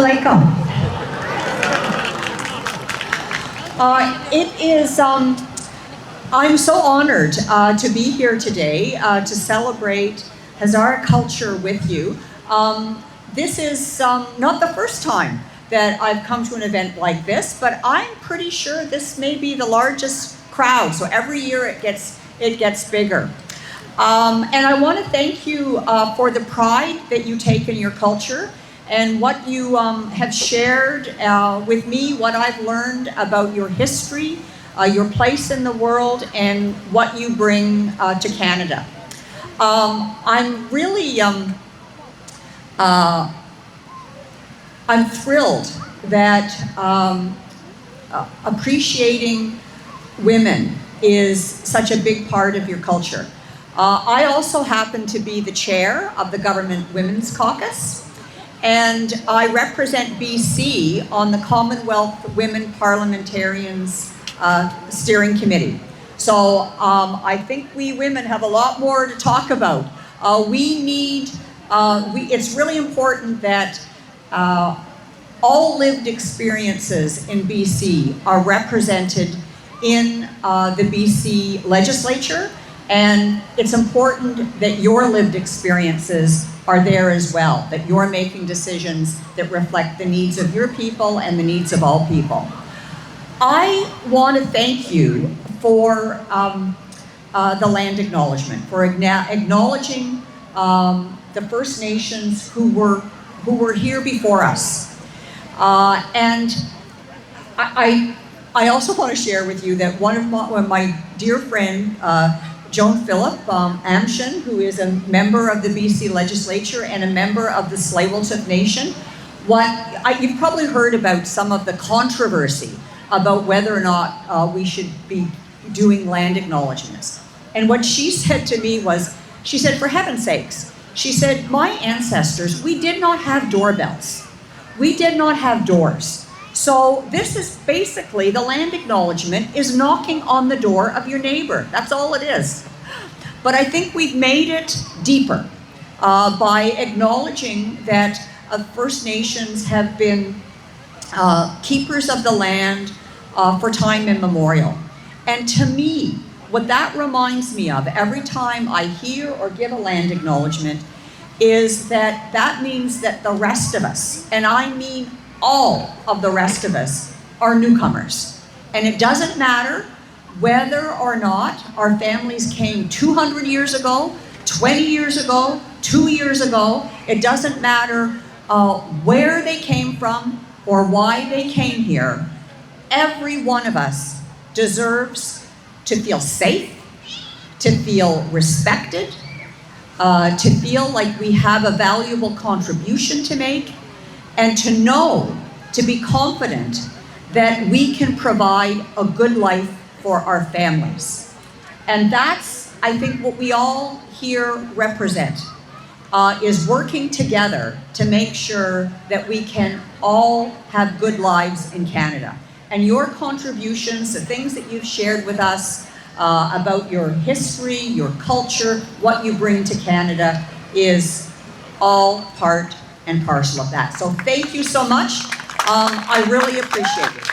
Assalamu alaikum. I'm so honored to be here today to celebrate Hazara culture with you. This is not the first time that I've come to an event like this, but I'm pretty sure this may be the largest crowd. So every year it gets bigger. And I want to thank you for the pride that you take in your culture and what you have shared with me, what I've learned about your history, your place in the world, and what you bring to Canada. I'm really I'm thrilled that appreciating women is such a big part of your culture. I also happen to be the chair of the Government Women's Caucus, and I represent BC on the Commonwealth Women Parliamentarians Steering Committee. So I think we women have a lot more to talk about. It's really important that all lived experiences in BC are represented in the BC legislature, and it's important that your lived experiences are there as well, that you're making decisions that reflect the needs of your people and the needs of all people. I want to thank you for the land acknowledgement, for acknowledging the First Nations who were here before us. And I also want to share with you that one of my dear friend, Joan Phillip Amshin, who is a member of the BC legislature and a member of the Tsleil-Waututh Nation, you've probably heard about some of the controversy about whether or not we should be doing land acknowledgements. And what she said to me was, she said, for heaven's sakes, she said, my ancestors, we did not have doorbells. We did not have doors. So this is basically, the land acknowledgement is knocking on the door of your neighbor. That's all it is. But I think we've made it deeper by acknowledging that First Nations have been keepers of the land for time immemorial. And to me, what that reminds me of every time I hear or give a land acknowledgement is that means that the rest of us, and I mean all of the rest of us, are newcomers. And it doesn't matter whether or not our families came 200 years ago, 20 years ago, 2 years ago. It doesn't matter where they came from or why they came here. Every one of us deserves to feel safe, to feel respected, to feel like we have a valuable contribution to make, and to know, to be confident that we can provide a good life for our families. And that's, I think, what we all here represent, is working together to make sure that we can all have good lives in Canada. And your contributions, the things that you've shared with us about your history, your culture, what you bring to Canada is all part and parcel of that. So thank you so much. I really appreciate it.